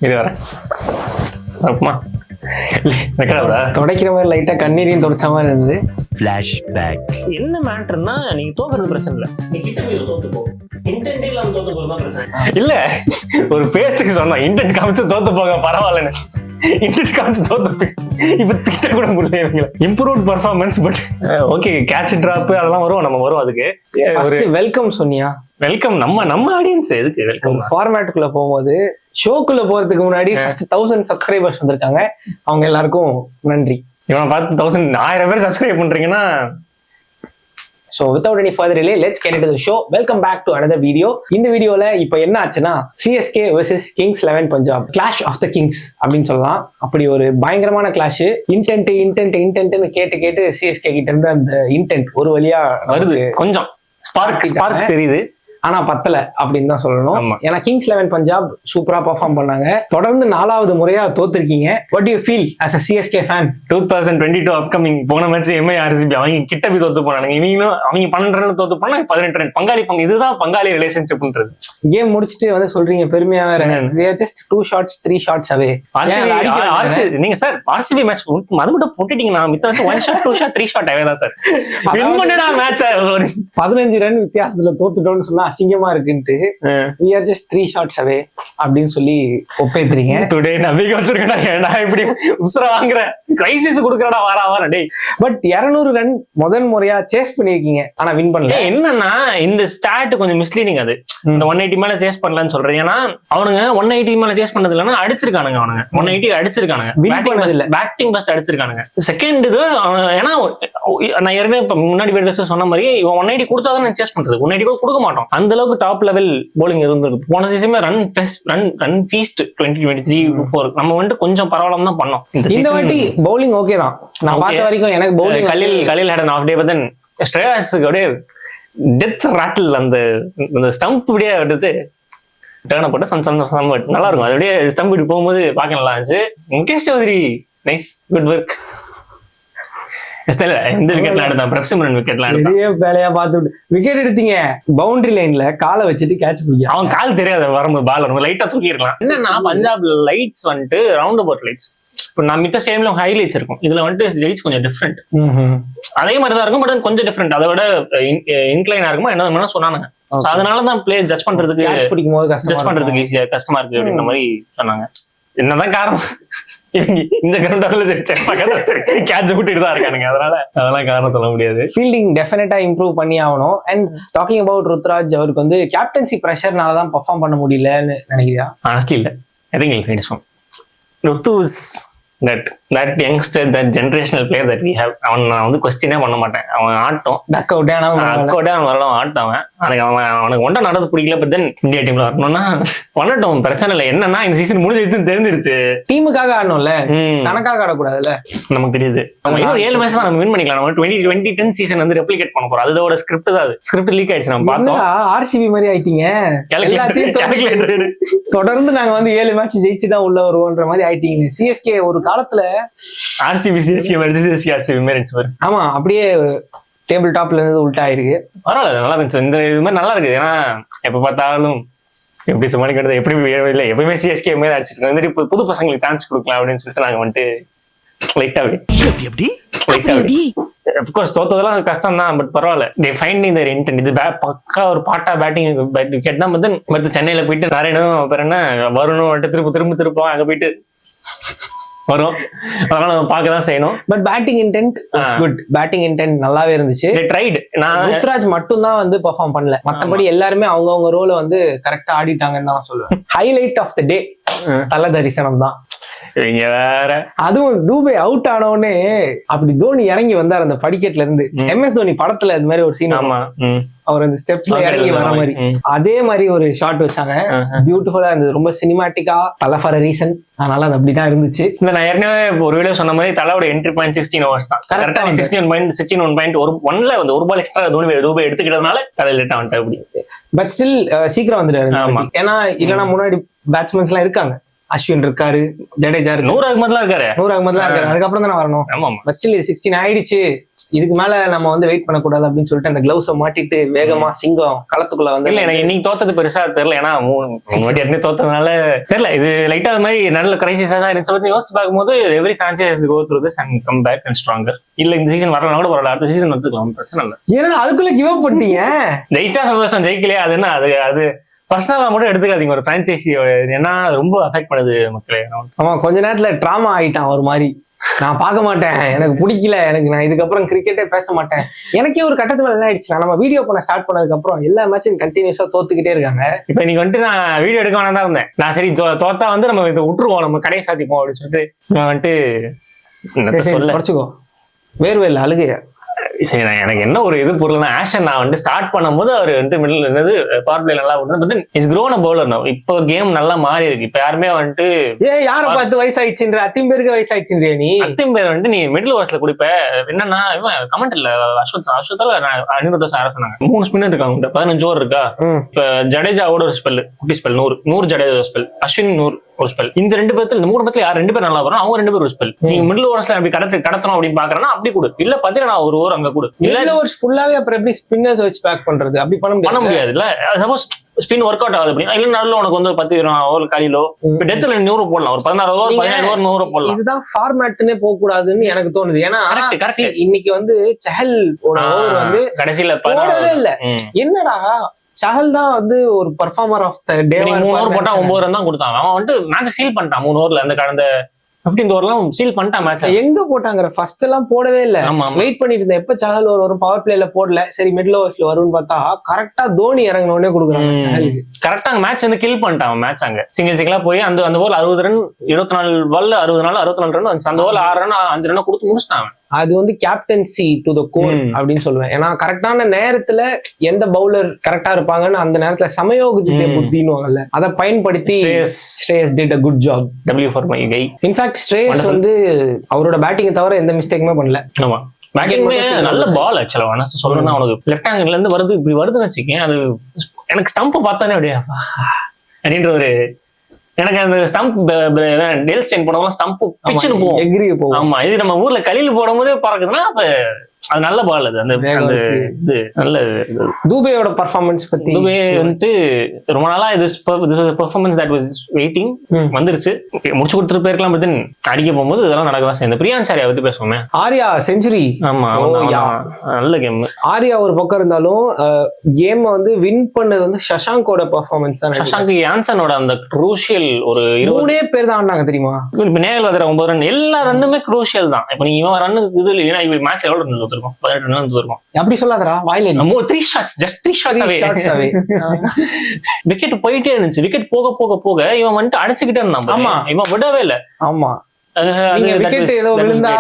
இது வரேன் துடைக்கிற மாதிரி லைட்டா கண்ணீரையும் துடைச்ச மாதிரி இருந்தது. ஃபிளாஷ்பேக். என்ன மேட்டர்னா நீங்க தோக்குறது பிரச்சனை இல்ல, நீ கிட்ட போய் தோத்து போ. இன்டென்ட் இல்லாம தோத்து போறதுதான் பிரச்சனை இல்ல. ஒரு பேச்சுக்கு சொன்னா இன்டென்ட் காமிச்சு தோத்து போங்க பரவாயில்லன்னு, இன்டென்ட் காமிச்சு தோத்து இப்ப திட்ட கூட முடியல. Improved performance but okay catch drop அதெல்லாம் வரும், நம்ம வரும். அதுக்கு ஒரு வெல்கம் சொன்னியா? வெல்கம் நம்ம ஆடியன்ஸ் எதுக்கு வெல்கம்? ஃபார்மேட்டுக்குள்ள போகும்போது ஷோக்குள்ள போறதுக்கு முன்னாடி 1000 சப்ஸ்கிரைபர்ஸ் வந்திருக்காங்க, அவங்க எல்லாருக்கும் நன்றி. இவனை பார்த்து 1000 பேர் சப்ஸ்கிரைப் பண்றீங்கன்னா. So without any further delay, let's get into the show. Welcome back to another video. இந்த வீடியோல இப்போ என்ன ஆச்சுன்னா CSK vs Kings 11 Punjab Clash of the Kings அப்படின்னு சொல்லலாம். அப்படி ஒரு பயங்கரமான கிளாஷ். இன்டென்ட்னு கேட்டு CSK கிட்ட இருந்து அந்த இன்டென்ட் ஒரு வழியா வருது, கொஞ்சம் ஸ்பார்க் தெரியுது, ஆனா பத்தல அப்படின்னு தான் சொல்லணும். ஏன்னா Kings 11 Punjab சூப்பரா பெர்ஃபார்ம் பண்ணாங்க. தொடர்ந்து 4வது முறையா தோத்துருக்கீங்க. What do you feel as a CSK fan? 2022 upcoming போன மேட்ச் MI RCB அவங்க கிட்ட போய் தோத்து போனாங்க. இவங்களும் அவங்க 12 ரன் தோத்து போனா 18 ரன். பங்காளி இதுதான் பங்காளி ரிலேஷன்ஷிப்ன்றது. கேம் முடிச்சிட்டு வந்து சொல்றீங்க பெருமையா வேற, we are just 2 shots 3 shots away. நீங்க சார் RCB மேட்ச் அது மட்டும் போட்டுட்டீங்க. நான் மித்த match 1 shot 2 shot 3 shot away தான் சார். வின் பண்ணடா மேட்ச். 15 ரன் வித்தியாசத்துல தோத்துட்டோம்னு சொன்னா அசிங்கமா இருக்குன்ட்டு we are just 3 shots away அப்படின்னு சொல்லி ஒப்பேத்துறீங்க. டுடே நம்பிக்கை வச்சிருக்கடா, ஏன்டா இப்படி உஸ்ரா வாங்குற, கிரைசிஸ் குடுக்கறடா வாரா டேய். பட் 200 ரன் முதல் முறையா சேஸ் பண்ணிருக்கீங்க, ஆனா வின் பண்ணல. என்னன்னா இந்த ஸ்டாட் கொஞ்சம் மிஸ்லீடிங். அது இந்த 180 மேல சேஸ் பண்ணலாம்னு சொல்றேன். ஏன்னா அவனுங்க 180 மேல சேஸ் பண்ணது இல்லைன்னா அடிச்சிருக்கானுங்க. அவனுங்க 180 அடிச்சிருக்கானுங்க, பேட்டிங் ஃபர்ஸ்ட் அடிச்சிருக்கானுங்க. செகண்ட் இது ஏன்னா நான் ஏற்கனவே முன்னாடி வீடியோஸ்ல சொன்ன மாதிரி இவன் 180 கொடுத்தாதான் சேஸ் பண்றது, 180 கூட கொடுக்க மாட்டோம். அந்த அளவுக்கு டாப் லெவல் போலிங் இருந்திருக்கு. போன சீசன் ரன் ஃபீஸ்ட் 2023-24 நம்ம வந்துட்டு கொஞ்சம் பரவாயில்லாம தான் பண்ணோம். இந்த வாட்டி பவுலிங் ஓகே தான் நான் பார்த்த வரைக்கும். எனக்கு பவுலிங் கலில் had an off day, but then ஸ்ரேயாஸுக்கு அப்படியே டெத் ராட்டில் அந்த ஸ்டம்ப் அப்படியே எடுத்து டேர்ன் போட்டு நல்லா இருக்கும். அது அப்படியே ஸ்டம்ப் இப்படி போகும்போது பார்க்க நல்லா இருந்துச்சு. Mukesh Choudhary nice, good work. இந்த விக்கெட்ல எடுத்தான், பிரப்சிமரன் விக்கெட்ல எடுத்தான். வேலையா பார்த்து விக்கெட் எடுத்தீங்க. பவுண்டரி லைன்ல காலை வச்சுட்டு கேட்ச் பிடிக்க அவன் கால் தெரியாத வரும்போது பால் வரும்போது லைட்டா தூக்கி இருக்கலாம். என்னன்னா பஞ்சாப்ல லைட்ஸ் வந்துட்டு ரவுண்ட் அபவுட் லைட்ஸ். இப்போ நான் மித்த ஸ்டேடியம்ல ஹைலைட்ஸ் இருக்கும், இதுல வந்துட்டு லைட்ஸ் கொஞ்சம் டிஃப்ரெண்ட். அதே மாதிரி தான் இருக்கும், பட் கொஞ்சம் டிஃப்ரெண்ட். அதை விட இன்க்ளைனா இருக்குமா என்ன சொன்னாங்க. அதனாலதான் பிளே ஜட்ஜ் பண்றதுக்கு ஜட்ஜ் பண்றதுக்கு ஈஸியா கஷ்டமா இருக்கு அப்படின்ற மாதிரி சொன்னாங்க. என்னதான் காரணம், இந்த கிரவுண்டால சரி கேட்ச் விட்டுட்டு தான் இருக்கானுங்க. அதெல்லாம் காரணம் சொல்ல முடியாது. ஃபீல்டிங் டெஃபினட்டா இம்ப்ரூவ் பண்ணி ஆகணும். அண்ட் டாக்கிங் அபவுட் ருத்ராஜ், அவருக்கு வந்து கேப்டன்சி பிரஷர்னால தான் பெர்ஃபார்ம் பண்ண முடியலன்னு நினைக்கிறியா? ஆனஸ்ட்லி இல்ல, I think it's Ruthu is that youngster, that generational player that we have. அவன் நான் வந்து கொஸ்டினே பண்ண மாட்டேன். அவன் ஆட்டம் டக் அவுட் அவன் வரலாம் ஆட்டம். அவனுக்கு ஒன்றை நடந்து பிடிக்கல. பட் தென் இந்தியா டீம்ல வரணும்னா பண்ணட்டும், பிரச்சனை இல்லை. என்னன்னா இந்த சீசன் முடிஞ்சு தெரிஞ்சிருச்சு. டீமுக்காக ஆடணும்ல, தனக்காக ஆடக்கூடாதுல்ல. நமக்கு தெரியுது. நம்ம இன்னும் 7 மேட்ச் தான் நம்ம வின் பண்ணிக்கலாம். நம்ம 2010 சீசன் வந்து ரெப்ளிகேட் பண்ண போறோம். அதோட ஸ்கிரிப்ட் தான், அது ஸ்கிரிப்ட் லீக் ஆயிடுச்சு. நம்ம பார்த்தோம். RCB மாதிரி ஆயிட்டீங்க. தொடர்ந்து நாங்க வந்து 7 மேட்ச் ஜெயிச்சு தான் உள்ள வருவோன்ற மாதிரி ஆயிட்டீங்க. CSK ஒரு காலத்துல RCB CSK மேரிட்ஸ் வரும். ஆமா, அப்படியே டேபிள் டாப்ல இருந்து உல்டா ஆயிருக்கு. பரவாயில்ல, நல்லா இருந்துச்சு. இந்த இது மாதிரி நல்லா இருக்குது. ஏன்னா எப்ப பார்த்தாலும் எப்படி சமாளிக்கிறது, எப்படி இல்லை எப்பயுமே CSK மேல அடிச்சிட்டு வந்துட்டு புது பசங்களுக்கு சான்ஸ் கொடுக்கலாம் அப்படின்னு சொல்லிட்டு நாங்க வந்துட்டு லைட்டா அப்கோர்ஸ் தோத்ததெல்லாம் கஷ்டம் தான். பட் பரவாயில்ல, தே ஃபைண்டிங் தேர் இன்டென்ட். இது பக்கா ஒரு பாட்டா பேட்டிங் விக்கெட் தான். பட் சென்னையில போயிட்டு நாராயணும் அப்புறம் என்ன வரணும் திரும்ப அங்க போயிட்டு வரும். அதனால நம்ம பார்க்கதான் செய்யணும். But batting intend good. Batting intend நல்லாவே இருந்துச்சு. ருத்ராஜ் மட்டும் தான் வந்து பெர்ஃபார்ம் பண்ணல, மத்தபடி எல்லாருமே அவங்கவுங்க ரோல வந்து கரெக்டா ஆடிட்டாங்கன்னு தான் சொல்லுவேன். ஹைலைட் ஆஃப் த டே தல தரிசனம் தான். இங்க வேற அதுவும் டூபே அவுட் ஆனவுடனே அப்படி தோனி இறங்கி வந்தார் அந்த படிக்கட்டுல இருந்து. MS தோனி படத்துல அது மாதிரி ஒரு சீன், அவர் அந்த ஸ்டெப்ஸ்ல இறங்கி வர மாதிரி அதே மாதிரி ஒரு ஷாட் வச்சாங்க. பியூட்டிஃபுல்லா இருந்தது, ரொம்ப சினிமாட்டிக்கா, தலை ஃபார் அ ரீசன். அதனால அது அப்படிதான் இருந்துச்சு. இந்த நான் ஏற்கனவே ஒரு வீடியோ சொன்ன மாதிரி தலையோட என்ட்ரி பாயிண்ட் 16 ஓவர்ஸ் தான். கரெக்டா 16.1 வந்து ஒரு பால் எக்ஸ்ட்ரா தோனி எடுத்துக்கிட்டதுனால தலை லேட்டா வந்துட்டு அப்படி. பட் ஸ்டில் சீக்கிரம் வந்துட்டாரு. ஏன்னா இல்லைன்னா முன்னாடி பேட்ஸ்மேன்ஸ் எல்லாம் இருக்காங்க. அஸ்வின் இருக்காரு, ஜடேஜா இருக்கு, 100 அகமதுலாம் இருக்காரு. அதுக்கப்புறம் தானே வரணும். பட் ஸ்டில் 16 ஆயிடுச்சு. இதுக்கு மேல நம்ம வந்து வெயிட் பண்ணக்கூடாது அப்படின்னு சொல்லிட்டு அந்த கிளவுஸை மாட்டிட்டு வேகமா சிங்கம் களத்துக்குள்ள வந்து இல்ல எனக்கு இன்னைக்கு தோத்தது பெருசா தெரியல. ஏன்னா 3 வாட்டி ஏற்கனவே தோத்ததுனால தெரியல. இது லைட்டா அது மாதிரி நல்ல கிரைசிஸா தான் இருந்துச்சு. பத்தி யோசிச்சு பார்க்கும்போது every franchise go through this and come back and stronger. இல்ல இந்த சீசன் வரலாம் கூட வரல, அடுத்த சீசன் வந்துக்கலாம், பிரச்சனை இல்லை. ஏன்னா அதுக்குள்ள கிவ் அப் பண்ணிட்டீங்க. ஜெயிச்சா சந்தோஷம், ஜெயிக்கலையா அது என்ன, அது பர்சனலா மட்டும் எடுத்துக்காதீங்க. ஒரு பிரான்ச்சைசி ஏன்னா ரொம்ப அஃபெக்ட் பண்ணுது மக்களே. ஆமா, கொஞ்ச நேரத்துல டிராமா ஆயிட்டான் ஒரு மாதிரி. நான் பார்க்க மாட்டேன், எனக்கு பிடிக்கல, நான் இதுக்கப்புறம் கிரிக்கெட்டே பேச மாட்டேன். எனக்கே ஒரு கட்டத்து மேல என்ன ஆயிடுச்சுன்னா, நம்ம வீடியோ பண்ண ஸ்டார்ட் பண்ணதுக்கு அப்புறம் எல்லா மேட்சும் கண்டினியூஸா தோத்துக்கிட்டே இருக்காங்க. இப்ப நீங்க வந்துட்டு நான் வீடியோ எடுக்க வேணாம் தான் இருந்தேன். நான் சரி தோத்தா வந்து நம்ம இதை விட்டுருவோம், நம்ம கடையை சாத்திப்போம் அப்படின்னு சொல்லிட்டு நான் வந்துட்டு சொல்ல குறைச்சிக்கோ. வேர்வை இல்லை, அழுகையா. சரி, நான் எனக்கு என்ன ஒரு இது பொருள் தான் ஆஷன். நான் வந்து ஸ்டார்ட் பண்ணும்போது அவர் வந்து மிடில் என்னது பவர் பிளே நல்லா பண்ணுது. Is grown a bowler now. இப்போ கேம் நல்லா மாறி இருக்கு. இப்ப யாருமே வந்துட்டு யாரை பார்த்து வயசாயிடுச்சுன்ற அத்திம்பேருக்கு வயசாயிடுச்சுன்றியா நீ? அத்திம்பேர் வந்துட்டு நீ மிடில் ஓவர்ஸ்ல குடிப்ப. என்னன்னா இவன் கமெண்ட் இல்ல அஸ்வத்தால அனிருத்தா சார சொன்னாங்க 3 ஸ்பின்னர் இருக்காங்க, 15 ஓவர் இருக்கா. இப்ப ஜடேஜாவோட ஒரு ஸ்பெல், குட்டி ஸ்பெல் 100 ஜடேஜா ஸ்பெல், அஸ்வின் 100 ஒரு ஸ்பெல். இந்த 2 பேர்த்துல இந்த 3 பேர்த்துல யார் 2 பேர் நல்லா வரும், அவங்க 2 பேர் ஒரு ஸ்பெல். நீங்க மிடில் ஓவர்ஸ்ல அப்படி கடத்தணும் அப்படின்னு பாக்குறேன்னா அப்படி கொடு. இல்ல பாத்தீங்கன்னா நான் ஒரு ஓவர் அங்க கொடு. மிடில் ஓவர்ஸ் ஃபுல்லாவே அப்புறம் எப்படி ஸ்பின்னர்ஸ் வச்சு பேக் பண்றது? அப்படி பண்ண முடியாது இல்ல. சப்போஸ் ஸ்பின் ஒர்க் அவுட் ஆகுது அப்படின்னா, இல்ல நடுவில் உனக்கு வந்து 10 ஓவர் காலிலோ இப்ப டெத்துல 100 போடலாம், ஒரு 16 ஓவர் 17 ஓவர் 100 போடலாம். இதுதான் ஃபார்மேட்னே போக கூடாதுன்னு எனக்கு தோணுது. ஏன்னா இன்னைக்கு வந்து சஹல் ஓவர் வந்து கடைசியில போடவே இல்ல. என்னடா சஹல் தான் வந்து ஒரு performer of the day. 3 over போட்டா 9 ரன் தான் கொடுத்தான். அவன் வந்து மேட்ச் சீல் பண்ணிட்டான் 3 ஓவர்ல. அந்த கடந்த 15 ஓவர்லாம் சீல் பண்ணிட்டான் மேட்ச். எங்க போட்டாங்க? ஃபர்ஸ்ட் எல்லாம் போடவே இல்ல. வெயிட் பண்ணிட்டு இருந்தேன் எப்ப சஹல் ஓவர் வரும். பவர் பிளேல போடல, சரி மிடில் ஓவர்ஸ்ல வரும்னு பார்த்தா கரெக்டா தோனி இறங்கின உடனே கொடுக்குறாங்க சஹலுக்கு. கரெக்டா மேட்ச் வந்து கில் பண்ணிட்டான். மேட்ச் அங்க சிங்கிளா போய் அந்த ஓவர் 60 ரன் 24 பால்ல 64 ரன் அந்த ஓவர் 6 ரன் 5 ரன் கொடுத்து முடிச்சிட்டான். அது வந்து கேப்டன்சி டு த கோர் அப்படின்னு சொல்லுவேன். ஏன்னா கரெக்டான நேரத்துல எந்த பவுலர் கரெக்டா இருப்பாங்கன்னு அந்த நேரத்துல சமயோகித்த புத்தின்னு அதை பயன்படுத்தி Shreyas did a good job. W for my guy. In fact Shreyas வந்து அவரோட பேட்டிங்கை தவிர எந்த மிஸ்டேக்குமே பண்ணல. ஆமா, பேட்டிங்மே நல்ல பால். ஆக்சுவலா சொல்லணும்னா அவனுக்கு லெஃப்ட் ஹேண்ட்ல இருந்து வருது, இப்படி வருதுன்னு வச்சுக்கேன். அது எனக்கு ஸ்டம்ப் பார்த்தானே அப்படியே அப்படின்ற ஒரு எனக்கு அந்த ஸ்டம்ப் டெல் ஸ்டெயின் போடும்போது ஸ்டம்ப் பிச்சுன்னு போகும், எகிரி போகும். ஆமா, இது நம்ம ஊர்ல கலியில் போடும் போதே பறக்குதுன்னா அப்ப அது நல்ல பால். அது அந்த இது நல்ல தூபேயோட பர்ஃபார்மன்ஸ் பத்தி. தூபே வந்துட்டு ரொம்ப நாளா இது பெர்ஃபார்மன்ஸ் தட் வாஸ் வெயிட்டிங் வந்துருச்சு. முடிச்சு கொடுத்துட்டு போயிருக்கலாம். பட் அடிக்க போகும்போது இதெல்லாம் நடக்கதான் செய்யும். பிரியான்ஸ் ஆரியா பத்தி பேசுவோமே. ஆரியா செஞ்சுரி. ஆமா, நல்ல கேம். ஆரியா ஒரு பக்கம் இருந்தாலும் கேம் வந்து வின் பண்ணது வந்து சஷாங்கோட பர்ஃபார்மன்ஸ் தான். சஷாங்க் யான்சனோட அந்த குரூஷியல் ஒரு 3 பேர் தான் ஆனாங்க தெரியுமா? இப்ப நேரில் வர 9 ரன் எல்லா ரன்னுமே குரூஷியல் தான். இப்ப நீங்க இவன் ரன்னு இது இல்லையா, இப்ப மேட்ச் எவ்வளவு ரன் இருக்கும்? 18 ரன் இருக்கும். அப்படி சொல்லாதடா, வாயில 3 ஷாட்ஸ், ஜஸ்ட் 3 ஷாட்ஸ் அவே. விக்கெட் போயிட்டே இருந்துச்சு. விக்கெட் போக போக போக இவன் வந்துட்டு அடிச்சுக்கிட்டே இருந்தான். ஆமா, இவன் விடவே இல்லை. ஆமா, விக்கெட் ஏதோ விழுந்தா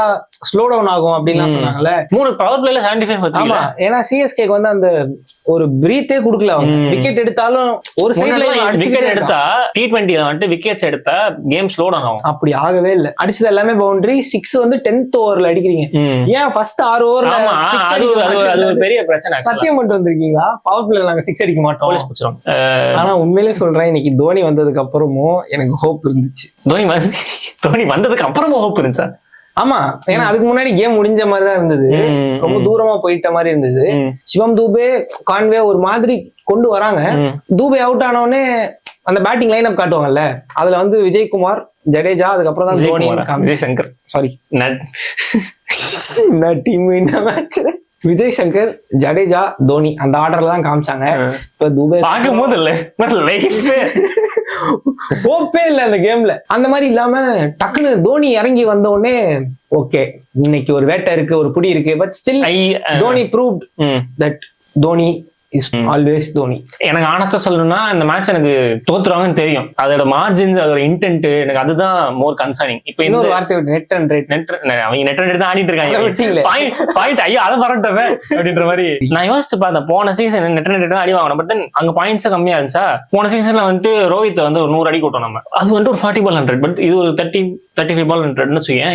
ஸ்லோ டவுன் ஆகும் அப்படின்லாம் சொன்னாங்கல்ல. 3 பவர் பிளேல 75. ஆமா, ஏன்னா சிஎஸ்கேக்கு வந்து அந்த ஒரு பிரீத்தே கொடுக்கல. அவங்க விக்கெட் எடுத்தாலும் ஒரு சைடுல விக்கெட் எடுத்தா T20ல வந்துட்டு விக்கெட்ஸ் எடுத்தா கேம் ஸ்லோ டவுன் ஆகும். அப்படி ஆகவே இல்ல. அடிச்சது எல்லாமே பவுண்டரி. 6 வந்து 10th ஓவர்ல அடிக்கிறீங்க. ஏன் ஃபர்ஸ்ட் 6 ஓவர்ல? அது ஒரு பெரிய பிரச்சனை. சத்தியம் பண்ணிட்டு வந்திருக்கீங்களா? பவர் பிளேல நாங்க 6 அடிக்க மாட்டோம். ஆனா உண்மையிலே சொல்றேன், இன்னைக்கு தோனி வந்ததுக்கு அப்புறமும் எனக்கு ஹோப் இருந்துச்சு. தோனி வந்ததுக்கு அப்புறமும் ஹோப் இருந்துச்சா? ஆமா, ஏன்னா அதுக்கு முன்னாடி கேம் முடிஞ்ச மாதிரி தான் இருந்தது. ரொம்ப தூரமா போயிட்ட மாதிரி இருந்தது. சிவம் தூபே, கான்வே ஒரு மாதிரி கொண்டு வராங்க. தூபே அவுட் ஆனவுடனே அந்த பேட்டிங் லைன் அப் காட்டுவாங்கல்ல, அதுல வந்து விஜய்குமார், ஜடேஜா, அதுக்கப்புறம் தான் Dhoni, Vijay Shankar, sorry team match Vijay Shankar, Jadeja, Dhoni அந்த ஆர்டர்ல தான் காமிச்சாங்க. இப்ப தூபே பார்க்கும்போது ஹோப்பே இல்ல அந்த கேம்ல. அந்த மாதிரி இல்லாம டக்குன்னு தோனி இறங்கி வந்த உடனே ஓகே, இன்னைக்கு ஒரு வேட்டை இருக்கு, ஒரு புடி இருக்கு. But still Dhoni proved that Dhoni is always Dhoni. எனக்கு ஆனஸ்டா சொல்லணும்னா இந்த மேட்ச் எனக்கு தோத்துருவாங்கன்னு தெரியும். அதோட மார்ஜின்ஸ், அதோட இன்டென்ட், எனக்கு அதுதான் மோர் கன்சர்னிங். இப்போ இன்னொரு வார்த்தை நெட் அண்ட் ரேட், அவங்க நெட் அண்ட் ரேட் தான் ஆடிட்டு இருக்காங்க. பாயிண்ட் ஐயோ அதை பரட்டவே அப்படின்ற மாதிரி நான் யோசிச்சு பார்த்தேன். போன சீசன் நெட் அண்ட் ரேட் தான் அடி வாங்கணும். பட் தென் அங்க பாயிண்ட்ஸ் கம்மியா இருந்துச்சா. போன சீசன்ல வந்துட்டு ரோஹித் வந்து ஒரு 100 அடி கூட்டம் நம்ம, அது வந்துட்டு ஒரு 40 ball 100. பட் இது ஒரு 35 ball 100 வச்சுக்கேன்.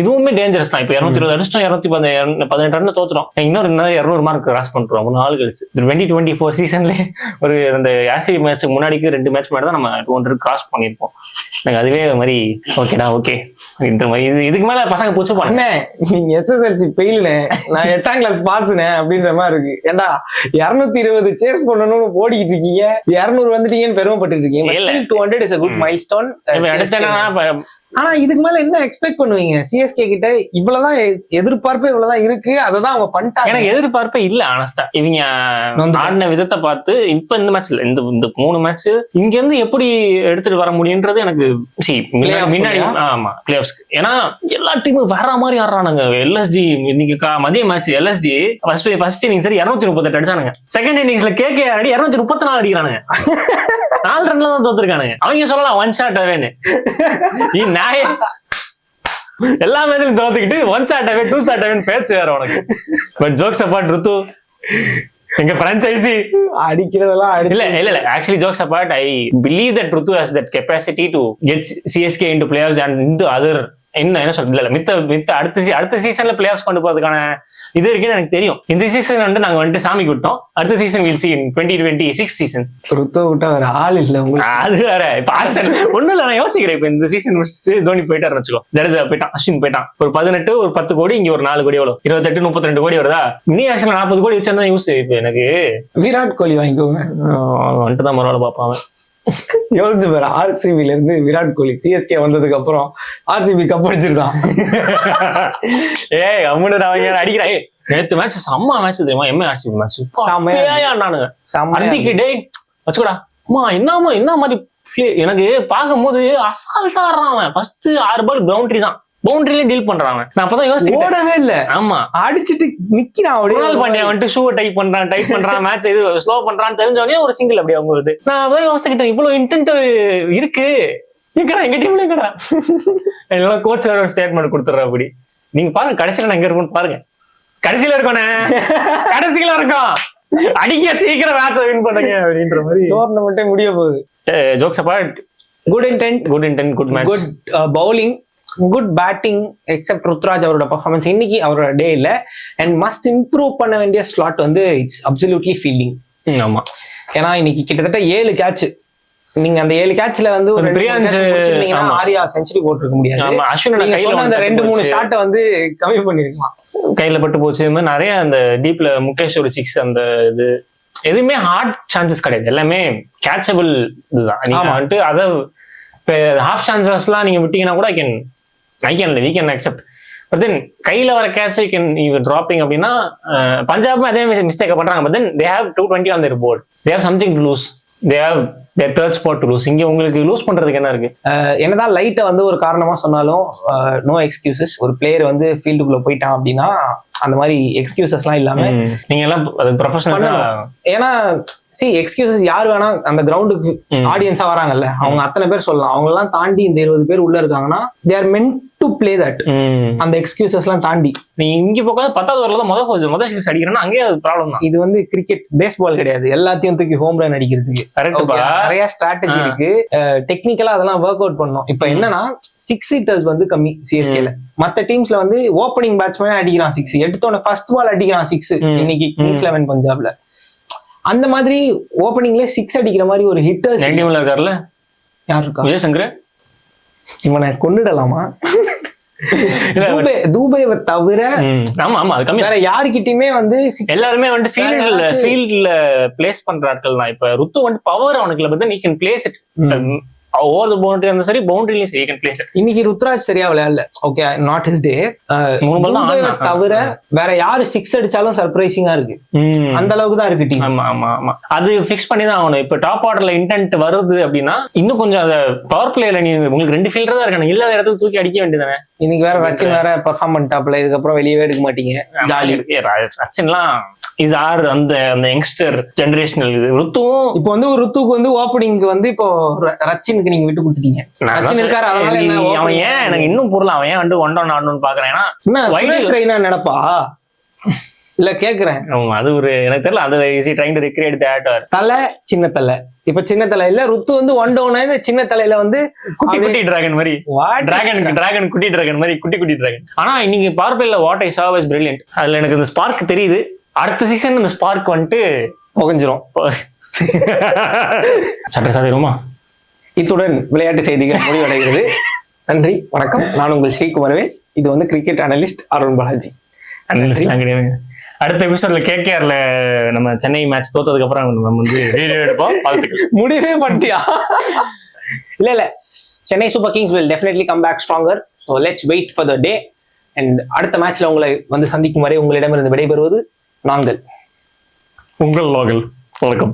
இதுவுமே டேஞ்சரஸ் தான். இப்போ 220 அடிச்சிட்டோம், 218 ரன் தோத்துறோம். இன்னொரு 200 மார்க் கிராஸ் பண்றோம் 3 நாள் கழிச்சு. 2024 சீசன்ல ஒரு அந்த ஆர்சிபி மேட்ச் முன்னாடிக்கு 2 மேட்ச் முன்னாடி தான் நம்ம 200 கிராஸ் பண்ணியிருப்போம். எனக்கு அதுவே மாதிரி ஓகேடா ஓகே இந்த மாதிரி இதுக்கு மேல பசங்க பூச்சி பண்ண நீங்க SSLC பெயில்னு நான் 8ஆம் கிளாஸ் பாஸ்னேன் அப்படின்ற மாதிரி இருக்கு. ஏண்டா 220 சேஸ் பண்ணணும்னு ஓடிக்கிட்டு இருக்கீங்க, 200 வந்துட்டீங்கன்னு பெருமைப்பட்டு இருக்கீங்க. 200 இஸ் a good milestone. ஆனா இதுக்கு மேல என்ன எக்ஸ்பெக்ட் பண்ணுவீங்க? சிஎஸ்கே கிட்ட இவ்வளவுதான் எதிர்பார்ப்பு, இவ்வளவுதான் இருக்கு, அததான் அவங்க பண்ணிட்டாங்க. எனக்கு எதிர்பார்ப்பே இல்ல ஆனஸ்டா. இவங்க ஆடின விதத்தை பார்த்து இப்ப இந்த மேட்ச்ல இந்த 3 மேட்ச் இங்க இருந்து எப்படி எடுத்துட்டு வர முடியும்ன்றது எனக்கு முன்னாடி ஆமா பிளே ஆஃப்ஸ்க்கு. ஏன்னா எல்லா டீமும் வேற மாதிரி ஆடுறானுங்க. எல்எஸ்டி இன்னைக்கு மதிய மேட்ச் எல்எஸ்டி ஃபர்ஸ்ட் இன்னிங் சரி 238 அடிச்சானுங்க. செகண்ட் இன்னிங்ஸ்ல கேகே ஆடி 234 அடிக்கிறானுங்க. 4 ரன்ல தான் தோத்துருக்கானுங்க. அவங்க சொல்லலாம் ஒன் ஷாட் அவேன்னு. எல்லா மேட்சும் தோத்துக்கிட்டு 1 ஷாட் அவே 2 ஷாட் அவேன்னு பேச்சு வேற உனக்கு. பட் ஜோக்ஸ் அப்பார்ட் ருத்து எங்க பிரான்சைசி அடிக்கிறதெல்லாம் இல்ல actually jokes apart I believe that Rutu has that capacity to get CSK into players and into other என்ன சொல்றது இல்ல மித்த அடுத்த சீசன்ல பிளே ஆஃப் கொண்டு போறதுக்கான இது இருக்குன்னு எனக்கு தெரியும். இந்த சீசன் வந்து நாங்க வந்துட்டு சாமி விட்டோம். அடுத்த season will see in 2026 season. Rutu விட்டா வேற ஆள் இல்ல உங்களுக்கு. அது வேற இப்ப ஒண்ணும் இல்ல, நான் யோசிக்கிறேன். இப்ப இந்த சீசன் முடிச்சுட்டு தோனி போயிட்டாரு வச்சுக்கோ, ஜடேஜா போயிட்டான், அஸ்வின் போயிட்டான், ஒரு 18 ஒரு 10 கோடி, இங்க ஒரு 4 கோடி, எவ்வளவு 28 32 கோடி வருதா? இனி ஆக்சுவலா 40 கோடி வச்சிருந்தா யூஸ். இப்ப எனக்கு விராட் கோலி வாங்கிக்கோங்க வந்துட்டு தான் மறுவாள் பாப்பாங்க. யோசிச்சு பாரு, ஆர்சிபில இருந்து விராட் கோலி சிஎஸ்கே வந்ததுக்கு அப்புறம் ஆர்சிபி கப் அடிச்சிருக்கான். அவங்க அடிக்கிறான். நேத்து மேட்ச் செம்ம மேட்ச் தெரியுமா? ஆர்சிபி மேட்ச் வச்சுக்கோடா என்ன மாதிரி எனக்கு பார்க்கும் போது அசால்ட்டா ஆடுறான். ஃபர்ஸ்ட் 6 பால் பவுண்டரி தான், பவுண்டரியில டீல் பண்றாங்க. நான் அப்பதான் யோசிச்சு ஓடவே இல்ல. ஆமா அடிச்சிட்டு நிக்கிறான். குணால் பாண்டியா வந்துட்டு ஷூ டைப் பண்றான் மேட்ச் இது ஸ்லோ பண்றான்னு தெரிஞ்சவனே ஒரு சிங்கிள் அப்படி அவங்க வருது. நான் அதான் யோசிச்சுக்கிட்டேன், இவ்வளவு இன்டென்ட் இருக்கு எங்க டீம்ல எங்கடா. என்னோட கோச் ஒரு ஸ்டேட்மெண்ட் கொடுத்துட்ற அப்படி. நீங்க பாருங்க கடைசியில நான் எங்க இருக்கும்னு பாருங்க. கடைசியில இருக்கோனே, கடைசியில இருக்கோம், அடிக்க சீக்கிரம் மேட்சை வின் பண்ணுங்க அப்படின்ற மாதிரி. டோர்னமெண்ட்டே முடிய போகுது. Jokes abort, good intend, good match, good bowling, good batting accept Ruturaj அவரோட பர்ஃபார்மன்ஸ் இன்னைக்கு அவரோட டே இல்ல. அண்ட் மஸ்ட் இம்ப்ரூவ் பண்ண வேண்டிய ஸ்லாட் வந்து இட்ஸ் அப்சல்யூட்லி ஃபீல்டிங். ஆமா, ஏன்னா இன்னைக்கு கிட்டத்தட்ட 7 கேட்ச். நீங்க அந்த 7 கேட்ச்ல வந்து ஒரு ஆரியா செஞ்சுரி போட்டிருக்க முடியாது. அந்த 2-3 ஷாட்டை வந்து கம்மி பண்ணிருக்கலாம். கையில பட்டு போச்சு. இந்த மாதிரி நிறைய அந்த டீப்ல முகேஷ் ஒரு 6 அந்த இது எதுவுமே ஹார்ட் சான்சஸ் கிடையாது, எல்லாமே கேட்சபிள் இதுதான். நீங்க வந்துட்டு அதை ஹாஃப் சான்சஸ்லாம் நீங்க விட்டீங்கன்னா கூட we can accept. But then கையில வர கேட்ச் டிராப்பிங் அப்படின்னா பஞ்சாபும் அதே மிஸ்டேக் பண்றாங்க. But then they have 220 on their board. They have something to lose. They have their third spot to lose. இங்க உங்களுக்கு லூஸ் பண்றதுக்கு என்ன இருக்கு? என்னதான் லைட்டை வந்து ஒரு காரணமா சொன்னாலும் நோ எக்ஸ்கியூசஸ். ஒரு பிளேயர் வந்து ஃபீல்டுக்குள்ள போயிட்டான் அப்படின்னா அந்த மாதிரி எக்ஸ்கியூசஸ்லாம் இல்லாம நீங்க எல்லாம் ப்ரொஃபஷனல். ஏன்னா எக்ஸ்கியூசஸ் யார் வேணா அந்த கிரவுண்டுக்கு ஆடியன்ஸா வராங்கல்ல, அவங்க அத்தனை பேர் சொல்லலாம். அவங்க எல்லாம் தாண்டி இந்த 20 பேர் உள்ள இருக்காங்கன்னா they are meant to play that. அந்த எக்ஸ்கியூசஸ் எல்லாம் தாண்டி நீ இங்க போகாத 10வது ஓவர்ல தான் முதல் 6 அடிக்கிறேன்னா அங்கேயே அது ப்ராப்ளம் தான். இது வந்து கிரிக்கெட் பேஸ்பால் கிடையாது, எல்லாத்தையும் தூக்கி ஹோம் ரன் அடிக்கிறதுக்கு நிறைய ஸ்ட்ராட்டஜி இருக்கு. டெக்னிக்கலா அதெல்லாம் ஒர்க் அவுட் பண்ணணும். இப்ப என்னன்னா 6 ஹிட்டர்ஸ் வந்து கம்மி சிஎஸ்கேல. மத்த டீம்ஸ்ல வந்து ஓப்பனிங் பேட்ஸ்மேன் அடிக்கிறான் 6, எடுத்தோட ஃபர்ஸ்ட் பால் அடிக்கிறான் 6. இன்னைக்கு கிங்ஸ் 11 பஞ்சாப்ல அந்த மாதிரி ஓப்பனிங்ல 6 அடிக்கிற மாதிரி ஒரு ஹிட்டர்ஸ் இருக்காருல்ல. யார் இருக்கா? விஜயசங்கர். இவனை கொன்னுடலாமா? தூபைவை தவிர வேற யாருக்கிட்டயுமே வந்து எல்லாருமே வந்து ஃபீல்ட்ல பிளேஸ் பண்ற ஆட்கள் தான். இப்ப ருத்து வந்து பவர் அவனுக்கு இல்ல, பட் நீ can place it over the boundary அந்த சரி பவுண்டரிலயும் சரி கேன் பிளேஸ் இட். இன்னைக்கு ருத்ராஜ் சரியா விளையாடல, ஓகே நாட் ஹிஸ் டே. தவிர வேற யாரு 6 அடிச்சாலும் சர்ப்ரைசிங்கா இருக்கு. அந்த அளவுக்கு தான் இருக்கு டீம். ஆமா ஆமா ஆமா, அது ஃபிக்ஸ் பண்ணி தான் ஆகணும். இப்ப டாப் ஆர்டர்ல இன்டென்ட் வருது அப்படின்னா இன்னும் கொஞ்சம் அத பவர் பிளேல நீ உங்களுக்கு 2 ஃபீல்டர் தான் இருக்காங்க, இல்லாத இடத்துல தூக்கி அடிக்க வேண்டியதானே. இன்னைக்கு வேற ரச்சின் வேற பெர்ஃபார்ம் பண்ணிட்டாப்ல, இதுக்கப்புறம் வெளியவே எடுக்க மாட்டீங்க. ஜாலி ரச்சின்லாம் இஸ் ஆர் அந்த யங்ஸ்டர் ஜெனரேஷனல். ருத்துவும் இப்போ வந்து ஒரு ருத்துக்கு வந்து ஓப்பனிங்க்கு வந்து இப்போ ரச்சினுக்கு நீங்க விட்டு கொடுத்துட்டீங்க. ரச்சின் இருக்காரு, அவன் ஏன் எனக்கு இன்னும் புரியல, அவன் ஏன் வந்து ஒன் டவுன் ஆடணும்னு பாக்குறேன். ஏன்னா நினைப்பா இல்ல கேக்குறேன். அது ஒரு எனக்கு தெரியல. அது is trying to recreate the actor. தலை சின்ன தலை, இப்ப சின்ன தலை இல்ல, ருத்து வந்து ஒன் டவுன் சின்ன தலையில வந்து குட்டி டிராகன் மாதிரி, டிராகன் குட்டி டிராகன் மாதிரி குட்டி டிராகன். ஆனா இன்னைக்கு பவர் பிளேல வாட் ஐ சா வாஸ் பிரில்லியன்ட். அதுல எனக்கு இந்த ஸ்பார்க் தெரியுது. அடுத்த சீசன் இந்த ஸ்பார்க் வந்துட்டு புகஞ்சிரும். சட்டை சாதிருமா. இத்துடன் விளையாட்டு செய்திகள் முடிவடைகிறது. நன்றி, வணக்கம். நான் உங்கள் ஸ்ரீகுமாரவேல். இது வந்து கிரிக்கெட் அனலிஸ்ட் அருண் பாலாஜி. கிடையாது. அடுத்த எபிசோட்ல கேகேஆர்ல நம்ம சென்னை மேட்ச் தோத்ததுக்கு அப்புறம் நம்ம வந்து வீடியோ எடுப்போம். முடிவே பண்ணிட்டியா? இல்ல Chennai super Kings will definitely come back stronger. So let's wait for the day. And அடுத்த மேட்ச்ல உங்களை வந்து சந்திக்கும் வரை உங்களிடமிருந்து விடைபெறுவது நாங்கள் உங்கள் லோகல். வணக்கம்.